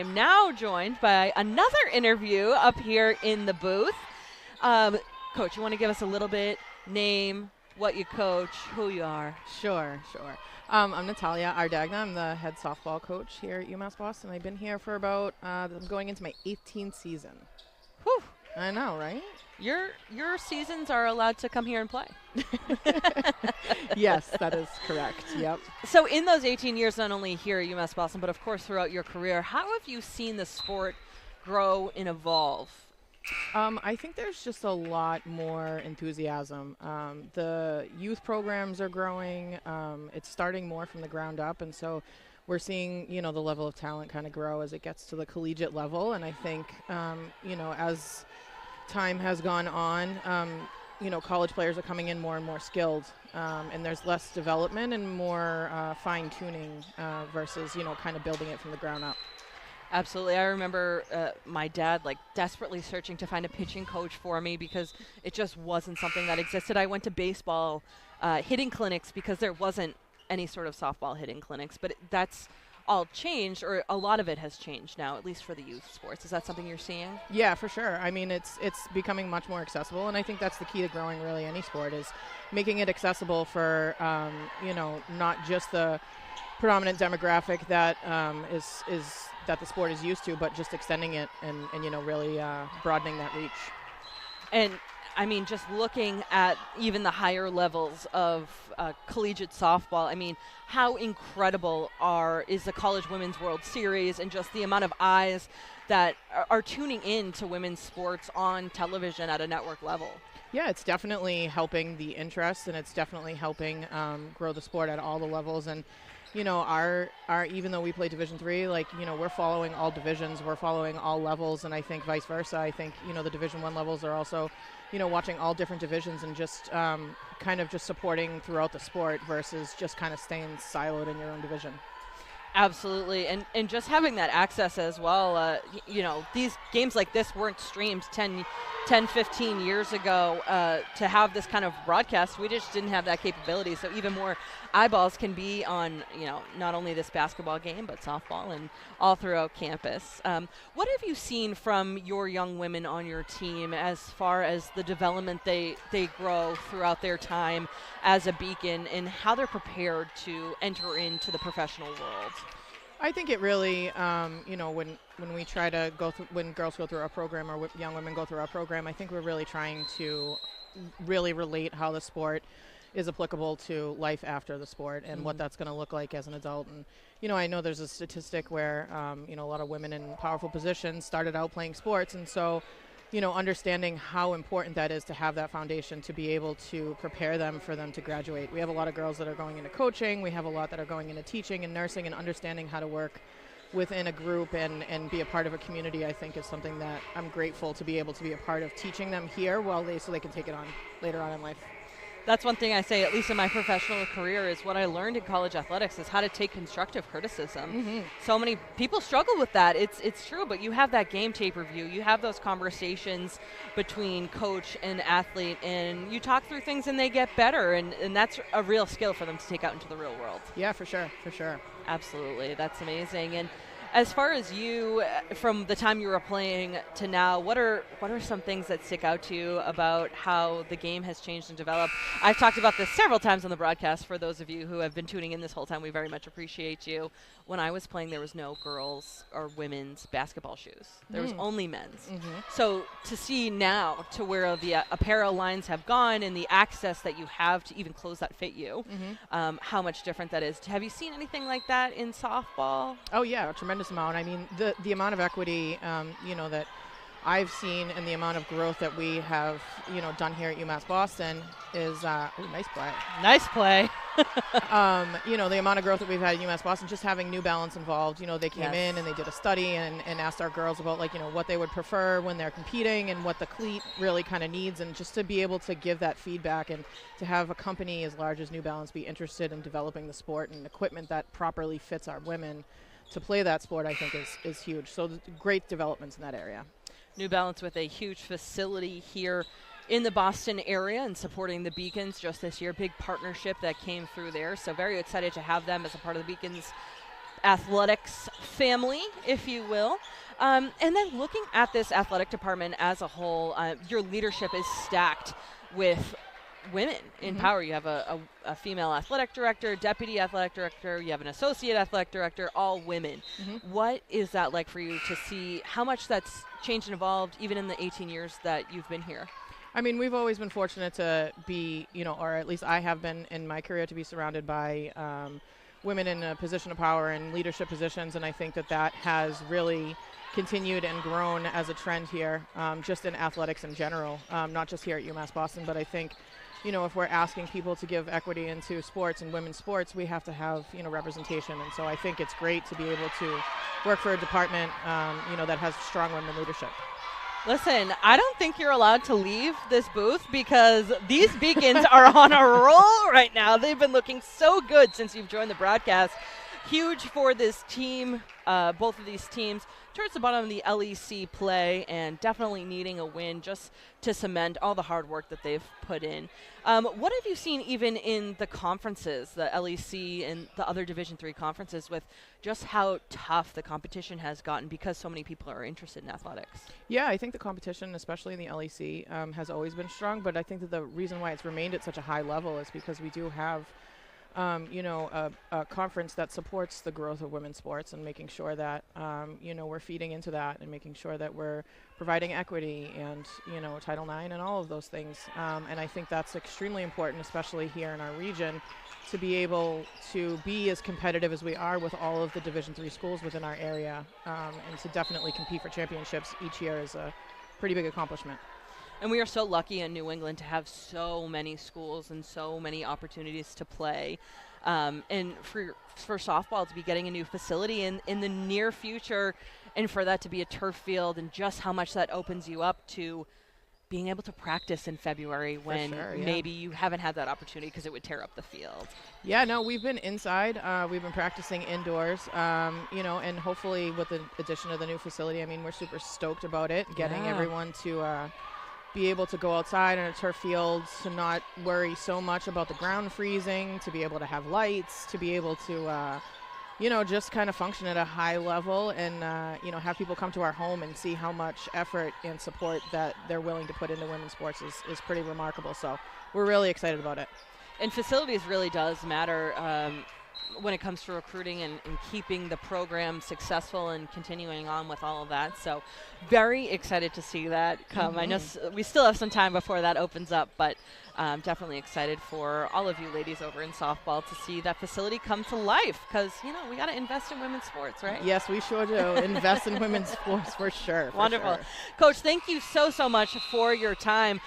I'm now joined by another interview up here in the booth. Coach, you want to give us a little bit, name, what you coach, who you are? Sure. I'm Natalia Ardagna. I'm the head softball coach here at UMass Boston. I've been here for about, I'm going into my 18th season. Whew. I know, right? Your seasons are allowed to come here and play. Yes, that is correct. Yep. So in those 18 years, not only here at UMass Boston, but of course throughout your career, how have you seen the sport grow and evolve? I think there's just a lot more enthusiasm. The youth programs are growing. It's starting more from the ground up, and so we're seeing, the level of talent kind of grow as it gets to the collegiate level. And I think, as time has gone on, college players are coming in more and more skilled, and there's less development and more fine-tuning versus, kind of building it from the ground up. Absolutely. I remember my dad desperately searching to find a pitching coach for me because it just wasn't something that existed. I went to baseball hitting clinics because there wasn't any sort of softball hitting clinics, but that's all changed, or a lot of it has changed now, at least for the youth sports. Is that something you're seeing? Yeah, for sure. I mean, it's becoming much more accessible, and I think that's the key to growing really any sport is making it accessible for, not just the predominant demographic that is that the sport is used to, but just extending it and really broadening that reach. And I mean, just looking at even the higher levels of collegiate softball, I mean, how incredible is the College Women's World Series and just the amount of eyes that are tuning in to women's sports on television at a network level. Yeah, it's definitely helping the interest, and it's definitely helping grow the sport at all the levels. And our even though we play Division III, we're following all divisions, we're following all levels, and I think vice versa. I think, the Division I levels are also, watching all different divisions and just kind of just supporting throughout the sport versus just kind of staying siloed in your own division. Absolutely, and just having that access as well. These games like this weren't streamed 10, 15 years ago. To have this kind of broadcast, we just didn't have that capability. So even more eyeballs can be on, not only this basketball game, but softball and all throughout campus. What have you seen from your young women on your team as far as the development they grow throughout their time as a beacon and how they're prepared to enter into the professional world? I think it really, when we try to when girls go through our program or young women go through our program, I think we're really trying to really relate how the sport is applicable to life after the sport and what that's going to look like as an adult. And, I know there's a statistic where, a lot of women in powerful positions started out playing sports. And so, understanding how important that is to have that foundation to be able to prepare them for them to graduate. We have a lot of girls that are going into coaching. We have a lot that are going into teaching and nursing, and understanding how to work within a group and be a part of a community, I think, is something that I'm grateful to be able to be a part of teaching them here so they can take it on later on in life. That's one thing I say, at least in my professional career, is what I learned in college athletics is how to take constructive criticism. Mm-hmm. So many people struggle with that. It's true, but you have that game tape review. You have those conversations between coach and athlete, and you talk through things and they get better, and that's a real skill for them to take out into the real world. Yeah, for sure. Absolutely. That's amazing. And as far as you, from the time you were playing to now, what are some things that stick out to you about how the game has changed and developed? I've talked about this several times on the broadcast. For those of you who have been tuning in this whole time, we very much appreciate you. When I was playing, there was no girls' or women's basketball shoes. There was only men's. Mm-hmm. So to see now to where the apparel lines have gone and the access that you have to even clothes that fit you, how much different that is. Have you seen anything like that in softball? Oh, yeah, a tremendous amount. I mean, the amount of equity, that I've seen and the amount of growth that we have, done here at UMass Boston is, nice play. Nice play. The amount of growth that we've had at UMass Boston, just having New Balance involved, they came in and they did a study and asked our girls about what they would prefer when they're competing and what the cleat really kind of needs, and just to be able to give that feedback and to have a company as large as New Balance be interested in developing the sport and equipment that properly fits our women to play that sport, I think is huge. So great developments in that area. New Balance with a huge facility here in the Boston area and supporting the Beacons just this year. Big partnership that came through there. So very excited to have them as a part of the Beacons athletics family, if you will. And then looking at this athletic department as a whole, your leadership is stacked with women in power. You have a female athletic director, deputy athletic director, you have an associate athletic director, all women. What is that like for you to see how much that's changed and evolved even in the 18 years that you've been here? I mean, we've always been fortunate to be, or at least I have been in my career, to be surrounded by women in a position of power and leadership positions, and I think that has really continued and grown as a trend here, just in athletics in general, not just here at UMass Boston, but I think, if we're asking people to give equity into sports and women's sports, we have to have, representation. And so I think it's great to be able to work for a department, that has strong women leadership. Listen, I don't think you're allowed to leave this booth because these beacons are on a roll right now. They've been looking so good since you've joined the broadcast. Huge for this team, both of these teams, towards the bottom of the LEC play, and definitely needing a win just to cement all the hard work that they've put in. What have you seen even in the conferences, the LEC and the other Division III conferences, with just how tough the competition has gotten because so many people are interested in athletics? Yeah, I think the competition, especially in the LEC, has always been strong, but I think that the reason why it's remained at such a high level is because we do have a conference that supports the growth of women's sports and making sure that, we're feeding into that and making sure that we're providing equity and, Title IX and all of those things. And I think that's extremely important, especially here in our region, to be able to be as competitive as we are with all of the Division III schools within our area, and to definitely compete for championships each year is a pretty big accomplishment. And we are so lucky in New England to have so many schools and so many opportunities to play. And for softball to be getting a new facility in the near future, and for that to be a turf field, and just how much that opens you up to being able to practice in February when maybe you haven't had that opportunity because it would tear up the field. Yeah, no, we've been inside. We've been practicing indoors, and hopefully with the addition of the new facility, I mean, we're super stoked about it, getting everyone to be able to go outside in a turf field, to not worry so much about the ground freezing, to be able to have lights, to be able to, just kind of function at a high level and, have people come to our home and see how much effort and support that they're willing to put into women's sports is pretty remarkable. So we're really excited about it. And facilities really does matter when it comes to recruiting and keeping the program successful and continuing on with all of that. So very excited to see that come. I know we still have some time before that opens up, but definitely excited for all of you ladies over in softball to see that facility come to life, because, we got to invest in women's sports, right? Yes, we sure do. Invest in women's sports for sure. Wonderful. Coach, thank you so much for your time.